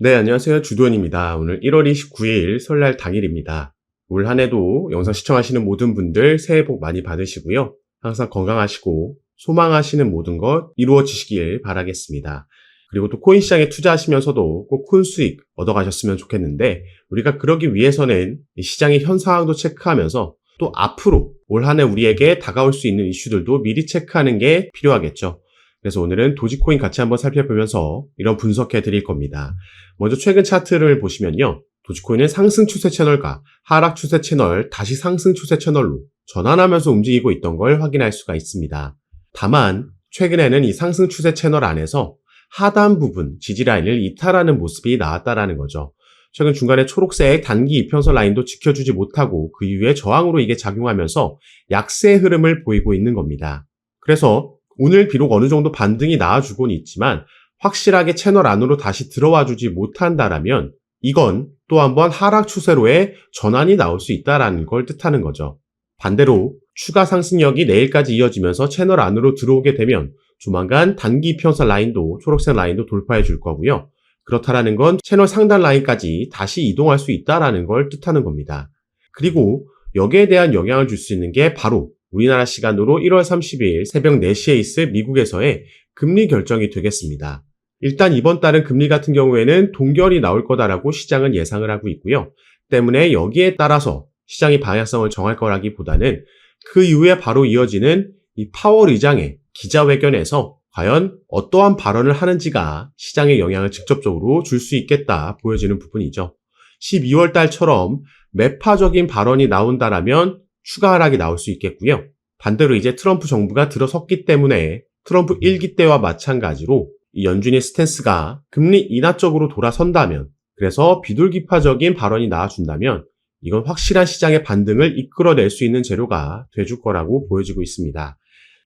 네, 안녕하세요. 주도현입니다. 오늘 1월 29일 설날 당일입니다. 올 한 해도 영상 시청하시는 모든 분들 새해 복 많이 받으시고요. 항상 건강하시고 소망하시는 모든 것 이루어지시길 바라겠습니다. 그리고 또 코인 시장에 투자하시면서도 꼭 큰 수익 얻어가셨으면 좋겠는데, 우리가 그러기 위해서는 이 시장의 현 상황도 체크하면서 또 앞으로 올 한 해 우리에게 다가올 수 있는 이슈들도 미리 체크하는 게 필요하겠죠. 그래서 오늘은 도지코인 같이 한번 살펴보면서 이런 분석해 드릴 겁니다. 먼저 최근 차트를 보시면요. 도지코인은 상승 추세 채널과 하락 추세 채널, 다시 상승 추세 채널로 전환하면서 움직이고 있던 걸 확인할 수가 있습니다. 다만 최근에는 이 상승 추세 채널 안에서 하단 부분 지지라인을 이탈하는 모습이 나왔다라는 거죠. 최근 중간에 초록색 단기 이평선 라인도 지켜주지 못하고 그 이후에 저항으로 이게 작용하면서 약세 흐름을 보이고 있는 겁니다. 그래서 오늘 비록 어느 정도 반등이 나와주곤 있지만 확실하게 채널 안으로 다시 들어와 주지 못한다라면 이건 또 한번 하락 추세로의 전환이 나올 수 있다는 걸 뜻하는 거죠. 반대로 추가 상승력이 내일까지 이어지면서 채널 안으로 들어오게 되면 조만간 단기 이평선 라인도 초록색 라인도 돌파해 줄 거고요. 그렇다라는 건 채널 상단 라인까지 다시 이동할 수 있다는 걸 뜻하는 겁니다. 그리고 여기에 대한 영향을 줄 수 있는 게 바로 우리나라 시간으로 1월 30일 새벽 4시에 있을 미국에서의 금리 결정이 되겠습니다. 일단 이번 달은 금리 같은 경우에는 동결이 나올 거다라고 시장은 예상을 하고 있고요. 때문에 여기에 따라서 시장이 방향성을 정할 거라기보다는 그 이후에 바로 이어지는 이 파월 의장의 기자회견에서 과연 어떠한 발언을 하는지가 시장에 영향을 직접적으로 줄 수 있겠다 보여지는 부분이죠. 12월 달처럼 매파적인 발언이 나온다라면 추가 하락이 나올 수 있겠고요. 반대로 이제 트럼프 정부가 들어섰기 때문에 트럼프 1기 때와 마찬가지로 이 연준의 스탠스가 금리 인하 쪽으로 돌아선다면, 그래서 비둘기파적인 발언이 나와준다면 이건 확실한 시장의 반등을 이끌어낼 수 있는 재료가 돼줄 거라고 보여지고 있습니다.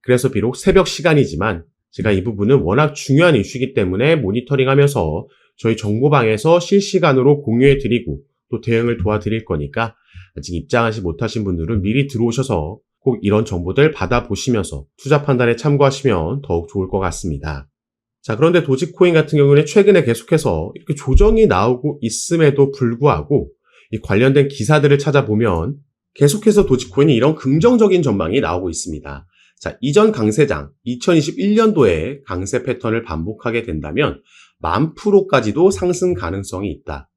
그래서 비록 새벽 시간이지만 제가 이 부분은 워낙 중요한 이슈이기 때문에 모니터링하면서 저희 정보방에서 실시간으로 공유해드리고 또 대응을 도와드릴 거니까 아직 입장하지 못하신 분들은 미리 들어오셔서 꼭 이런 정보들 받아보시면서 투자 판단에 참고하시면 더욱 좋을 것 같습니다. 자, 그런데 도지코인 같은 경우는 최근에 계속해서 이렇게 조정이 나오고 있음에도 불구하고 이 관련된 기사들을 찾아보면 계속해서 도지코인이 이런 긍정적인 전망이 나오고 있습니다. 자, 이전 강세장 2021년도에 강세 패턴을 반복하게 된다면 10,000%까지도 상승 가능성이 있다.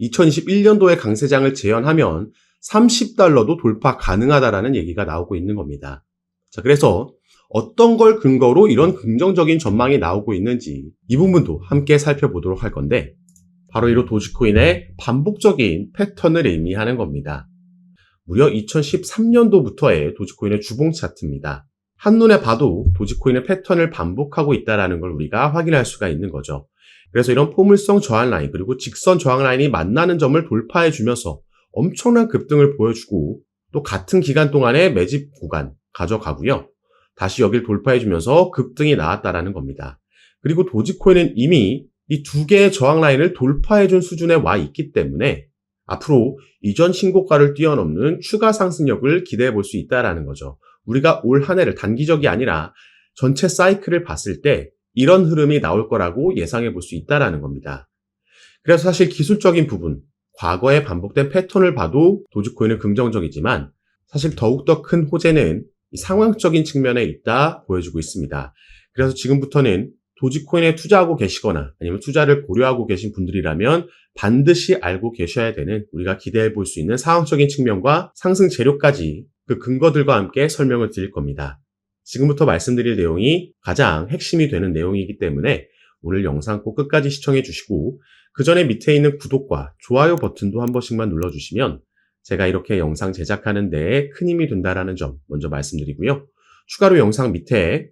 2021년도의 강세장을 재현하면 $30도 돌파 가능하다라는 얘기가 나오고 있는 겁니다. 자, 그래서 어떤 걸 근거로 이런 긍정적인 전망이 나오고 있는지 이 부분도 함께 살펴보도록 할 건데, 바로 이로 도지코인의 반복적인 패턴을 의미하는 겁니다. 무려 2013년도부터의 도지코인의 주봉 차트입니다. 한눈에 봐도 도지코인의 패턴을 반복하고 있다는 걸 우리가 확인할 수가 있는 거죠. 그래서 이런 포물성 저항 라인 그리고 직선 저항 라인이 만나는 점을 돌파해 주면서 엄청난 급등을 보여주고 또 같은 기간 동안에 매집 구간 가져가고요. 다시 여길 돌파해 주면서 급등이 나왔다라는 겁니다. 그리고 도지코인은 이미 이 두 개의 저항 라인을 돌파해 준 수준에 와 있기 때문에 앞으로 이전 신고가를 뛰어넘는 추가 상승력을 기대해 볼 수 있다라는 거죠. 우리가 올 한 해를 단기적이 아니라 전체 사이클을 봤을 때 이런 흐름이 나올 거라고 예상해 볼 수 있다라는 겁니다. 그래서 사실 기술적인 부분, 과거에 반복된 패턴을 봐도 도지코인은 긍정적이지만 사실 더욱더 큰 호재는 이 상황적인 측면에 있다 보여주고 있습니다. 그래서 지금부터는 도지코인에 투자하고 계시거나 아니면 투자를 고려하고 계신 분들이라면 반드시 알고 계셔야 되는, 우리가 기대해 볼 수 있는 상황적인 측면과 상승 재료까지 그 근거들과 함께 설명을 드릴 겁니다. 지금부터 말씀드릴 내용이 가장 핵심이 되는 내용이기 때문에 오늘 영상 꼭 끝까지 시청해 주시고, 그 전에 밑에 있는 구독과 좋아요 버튼도 한 번씩만 눌러주시면 제가 이렇게 영상 제작하는 데 큰 힘이 된다는 점 먼저 말씀드리고요. 추가로 영상 밑에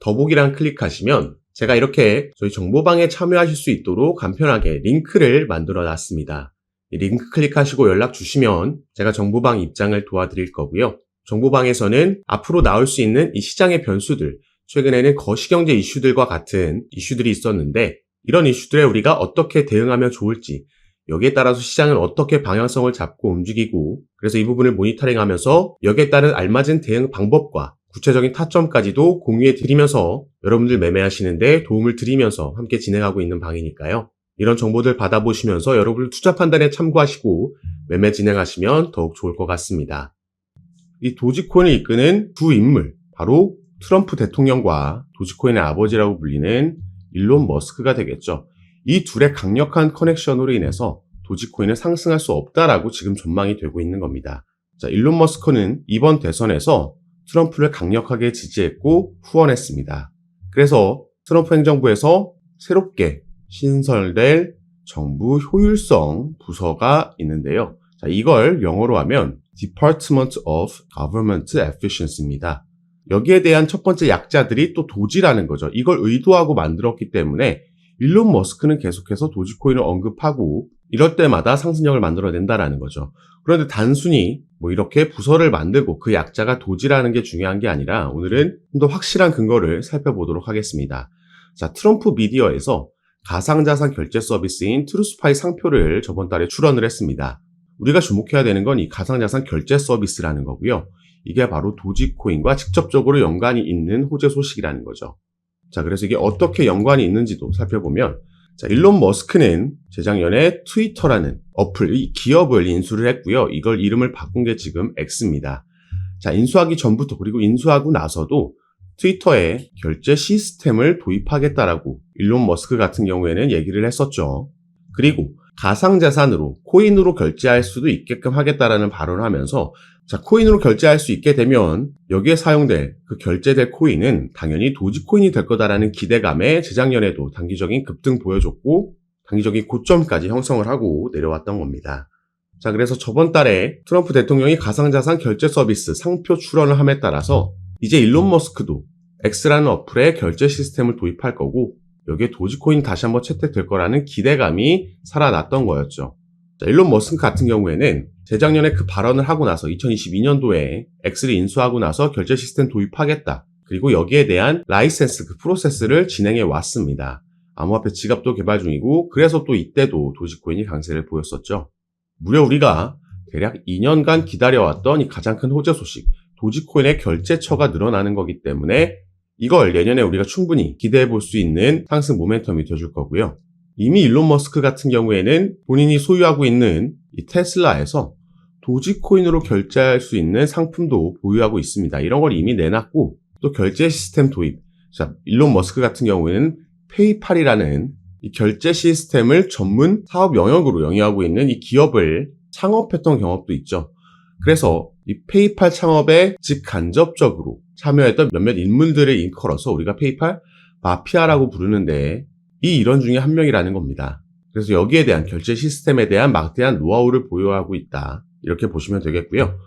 더보기란 클릭하시면 제가 이렇게 저희 정보방에 참여하실 수 있도록 간편하게 링크를 만들어 놨습니다. 이 링크 클릭하시고 연락 주시면 제가 정보방 입장을 도와드릴 거고요. 정보방에서는 앞으로 나올 수 있는 이 시장의 변수들, 최근에는 거시경제 이슈들과 같은 이슈들이 있었는데 이런 이슈들에 우리가 어떻게 대응하면 좋을지, 여기에 따라서 시장은 어떻게 방향성을 잡고 움직이고, 그래서 이 부분을 모니터링하면서 여기에 따른 알맞은 대응 방법과 구체적인 타점까지도 공유해 드리면서 여러분들 매매하시는데 도움을 드리면서 함께 진행하고 있는 방이니까요. 이런 정보들 받아보시면서 여러분 투자 판단에 참고하시고 매매 진행하시면 더욱 좋을 것 같습니다. 이 도지코인을 이끄는 두 인물, 바로 트럼프 대통령과 도지코인의 아버지라고 불리는 일론 머스크가 되겠죠. 이 둘의 강력한 커넥션으로 인해서 도지코인은 상승할 수 없다라고 지금 전망이 되고 있는 겁니다. 자, 일론 머스크는 이번 대선에서 트럼프를 강력하게 지지했고 후원했습니다. 그래서 트럼프 행정부에서 새롭게 신설될 정부 효율성 부서가 있는데요. 자, 이걸 영어로 하면 Department of Government Efficiency입니다. 여기에 대한 첫 번째 약자들이 또 도지라는 거죠. 이걸 의도하고 만들었기 때문에 일론 머스크는 계속해서 도지코인을 언급하고 이럴 때마다 상승력을 만들어낸다라는 거죠. 그런데 단순히 이렇게 부서를 만들고 그 약자가 도지라는 게 중요한 게 아니라 오늘은 좀 더 확실한 근거를 살펴보도록 하겠습니다. 자, 트럼프 미디어에서 가상자산 결제 서비스인 트루스파이 상표를 저번 달에 출원을 했습니다. 우리가 주목해야 되는 건 이 가상자산 결제 서비스라는 거고요. 이게 바로 도지코인과 직접적으로 연관이 있는 호재 소식이라는 거죠. 자, 그래서 이게 어떻게 연관이 있는지도 살펴보면, 자, 일론 머스크는 재작년에 트위터라는 어플, 이 기업을 인수를 했고요. 이걸 이름을 바꾼 게 지금 X입니다. 자, 인수하기 전부터 그리고 인수하고 나서도 트위터에 결제 시스템을 도입하겠다라고 일론 머스크 같은 경우에는 얘기를 했었죠. 그리고 가상자산으로 코인으로 결제할 수도 있게끔 하겠다라는 발언을 하면서, 자, 코인으로 결제할 수 있게 되면 여기에 사용될 그 결제될 코인은 당연히 도지코인이 될 거다라는 기대감에 재작년에도 단기적인 급등 보여줬고 단기적인 고점까지 형성을 하고 내려왔던 겁니다. 자, 그래서 저번 달에 트럼프 대통령이 가상자산 결제 서비스 상표 출원을 함에 따라서 이제 일론 머스크도 X라는 어플에 결제 시스템을 도입할 거고 여기에 도지코인이 다시 한번 채택될 거라는 기대감이 살아났던 거였죠. 자, 일론 머스크 같은 경우에는 재작년에 그 발언을 하고 나서 2022년도에 X를 인수하고 나서 결제 시스템 도입하겠다. 그리고 여기에 대한 라이센스, 그 프로세스를 진행해 왔습니다. 암호화폐 지갑도 개발 중이고 그래서 또 이때도 도지코인이 강세를 보였었죠. 무려 우리가 대략 2년간 기다려왔던 이 가장 큰 호재 소식, 도지코인의 결제처가 늘어나는 거기 때문에 이걸 내년에 우리가 충분히 기대해 볼 수 있는 상승 모멘텀이 되어줄 거고요. 이미 일론 머스크 같은 경우에는 본인이 소유하고 있는 이 테슬라에서 도지코인으로 결제할 수 있는 상품도 보유하고 있습니다. 이런 걸 이미 내놨고 또 결제 시스템 도입. 자, 일론 머스크 같은 경우에는 페이팔이라는 이 결제 시스템을 전문 사업 영역으로 영위하고 있는 이 기업을 창업했던 경험도 있죠. 그래서 이 페이팔 창업에 직간접적으로 참여했던 몇몇 인물들을 일컬어서 우리가 페이팔 마피아라고 부르는데 이 일원 중에 한 명이라는 겁니다. 그래서 여기에 대한 결제 시스템에 대한 막대한 노하우를 보유하고 있다. 이렇게 보시면 되겠고요.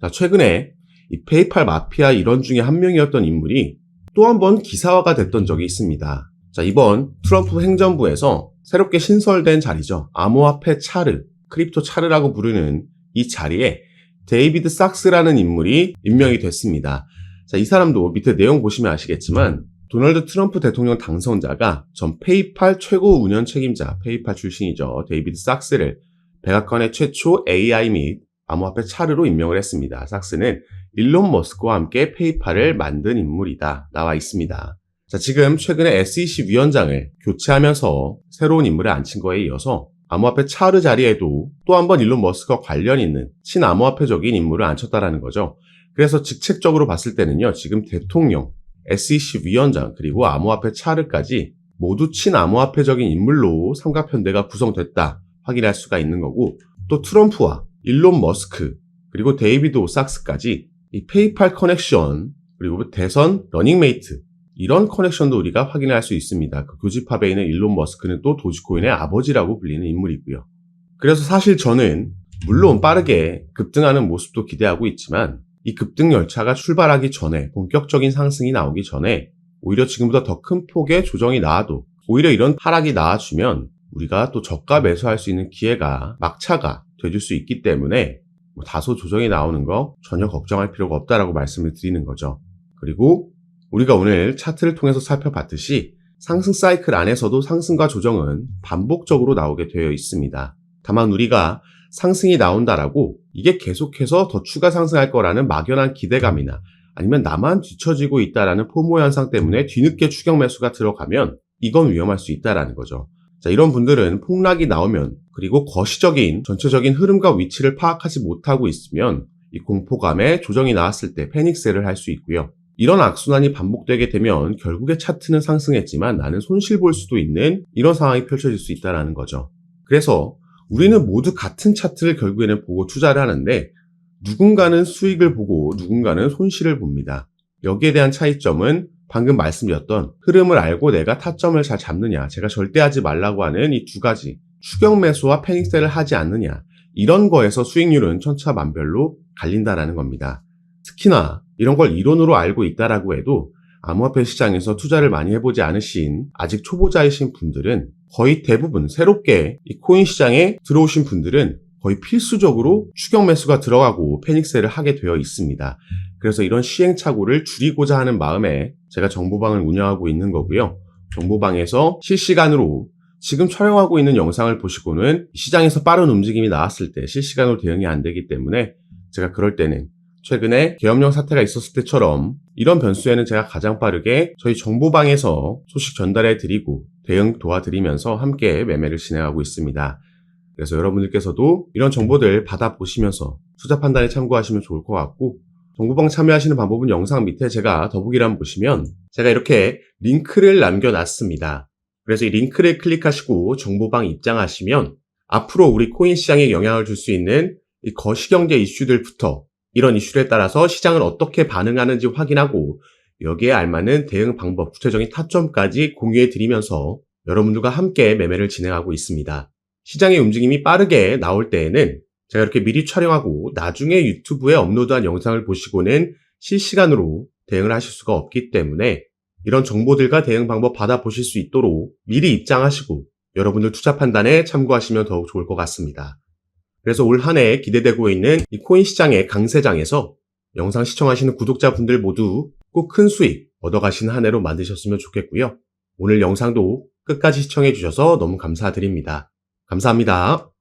자, 최근에 이 페이팔 마피아 일원 중에 한 명이었던 인물이 또 한 번 기사화가 됐던 적이 있습니다. 자, 이번 트럼프 행정부에서 새롭게 신설된 자리죠. 암호화폐 차르, 크립토 차르라고 부르는 이 자리에 데이비드 sak스라는 인물이 임명이 됐습니다. 자, 이 사람도 밑에 내용 보시면 아시겠지만 도널드 트럼프 대통령 당선자가 전 페이팔 최고 운영 책임자, 페이팔 출신이죠. 데이비드 sak스를 백악관의 최초 AI 및 암호화폐 차르로 임명을 했습니다. sak스는 일론 머스크와 함께 페이팔을 만든 인물이다. 나와 있습니다. 자, 지금 최근에 SEC 위원장을 교체하면서 새로운 인물을 앉힌 거에 이어서 암호화폐 차르 자리에도 또 한 번 일론 머스크와 관련 있는 친암호화폐적인 인물을 앉혔다라는 거죠. 그래서 직책적으로 봤을 때는요, 지금 대통령, SEC 위원장, 그리고 암호화폐 차르까지 모두 친암호화폐적인 인물로 삼각편대가 구성됐다 확인할 수가 있는 거고, 또 트럼프와 일론 머스크, 그리고 데이비드 sak스까지 이 페이팔 커넥션, 그리고 대선 러닝메이트, 이런 커넥션도 우리가 확인할 수 있습니다. 그 교집합에 있는 일론 머스크는 또 도지코인의 아버지라고 불리는 인물이고요. 그래서 사실 저는 물론 빠르게 급등하는 모습도 기대하고 있지만 이 급등 열차가 출발하기 전에, 본격적인 상승이 나오기 전에 오히려 지금보다 더 큰 폭의 조정이 나와도 오히려 이런 하락이 나와주면 우리가 또 저가 매수할 수 있는 기회가, 막차가 돼줄 수 있기 때문에 다소 조정이 나오는 거 전혀 걱정할 필요가 없다라고 말씀을 드리는 거죠. 그리고 우리가 오늘 차트를 통해서 살펴봤듯이 상승 사이클 안에서도 상승과 조정은 반복적으로 나오게 되어 있습니다. 다만 우리가 상승이 나온다라고 이게 계속해서 더 추가 상승할 거라는 막연한 기대감이나 아니면 나만 뒤처지고 있다라는 포모 현상 때문에 뒤늦게 추격 매수가 들어가면 이건 위험할 수 있다라는 거죠. 자, 이런 분들은 폭락이 나오면 그리고 거시적인 전체적인 흐름과 위치를 파악하지 못하고 있으면 이 공포감에 조정이 나왔을 때 패닉셀을 할 수 있고요. 이런 악순환이 반복되게 되면 결국에 차트는 상승했지만 나는 손실 볼 수도 있는 이런 상황이 펼쳐질 수 있다는 거죠. 그래서 우리는 모두 같은 차트를 결국에는 보고 투자를 하는데 누군가는 수익을 보고 누군가는 손실을 봅니다. 여기에 대한 차이점은 방금 말씀드렸던 흐름을 알고 내가 타점을 잘 잡느냐, 제가 절대 하지 말라고 하는 이 두 가지 추격 매수와 패닉셀을 하지 않느냐, 이런 거에서 수익률은 천차만별로 갈린다라는 겁니다. 특히나 이런 걸 이론으로 알고 있다라고 해도 암호화폐 시장에서 투자를 많이 해보지 않으신 아직 초보자이신 분들은 거의 대부분 새롭게 이 코인 시장에 들어오신 분들은 거의 필수적으로 추격 매수가 들어가고 패닉셀을 하게 되어 있습니다. 그래서 이런 시행착오를 줄이고자 하는 마음에 제가 정보방을 운영하고 있는 거고요. 정보방에서 실시간으로 지금 촬영하고 있는 영상을 보시고는 시장에서 빠른 움직임이 나왔을 때 실시간으로 대응이 안 되기 때문에 제가 그럴 때는 최근에 계엄령 사태가 있었을 때처럼 이런 변수에는 제가 가장 빠르게 저희 정보방에서 소식 전달해 드리고 대응 도와드리면서 함께 매매를 진행하고 있습니다. 그래서 여러분들께서도 이런 정보들 받아보시면서 투자 판단에 참고하시면 좋을 것 같고, 정보방 참여하시는 방법은 영상 밑에 제가 더보기란 보시면 제가 이렇게 링크를 남겨놨습니다. 그래서 이 링크를 클릭하시고 정보방 입장하시면 앞으로 우리 코인 시장에 영향을 줄 수 있는 이 거시경제 이슈들부터 이런 이슈에 따라서 시장을 어떻게 반응하는지 확인하고 여기에 알맞는 대응 방법, 구체적인 타점까지 공유해 드리면서 여러분들과 함께 매매를 진행하고 있습니다. 시장의 움직임이 빠르게 나올 때에는 제가 이렇게 미리 촬영하고 나중에 유튜브에 업로드한 영상을 보시고는 실시간으로 대응을 하실 수가 없기 때문에 이런 정보들과 대응 방법 받아보실 수 있도록 미리 입장하시고 여러분들 투자 판단에 참고하시면 더욱 좋을 것 같습니다. 그래서 올 한 해 기대되고 있는 이 코인 시장의 강세장에서 영상 시청하시는 구독자분들 모두 꼭 큰 수익 얻어가시는 한 해로 만드셨으면 좋겠고요. 오늘 영상도 끝까지 시청해 주셔서 너무 감사드립니다. 감사합니다.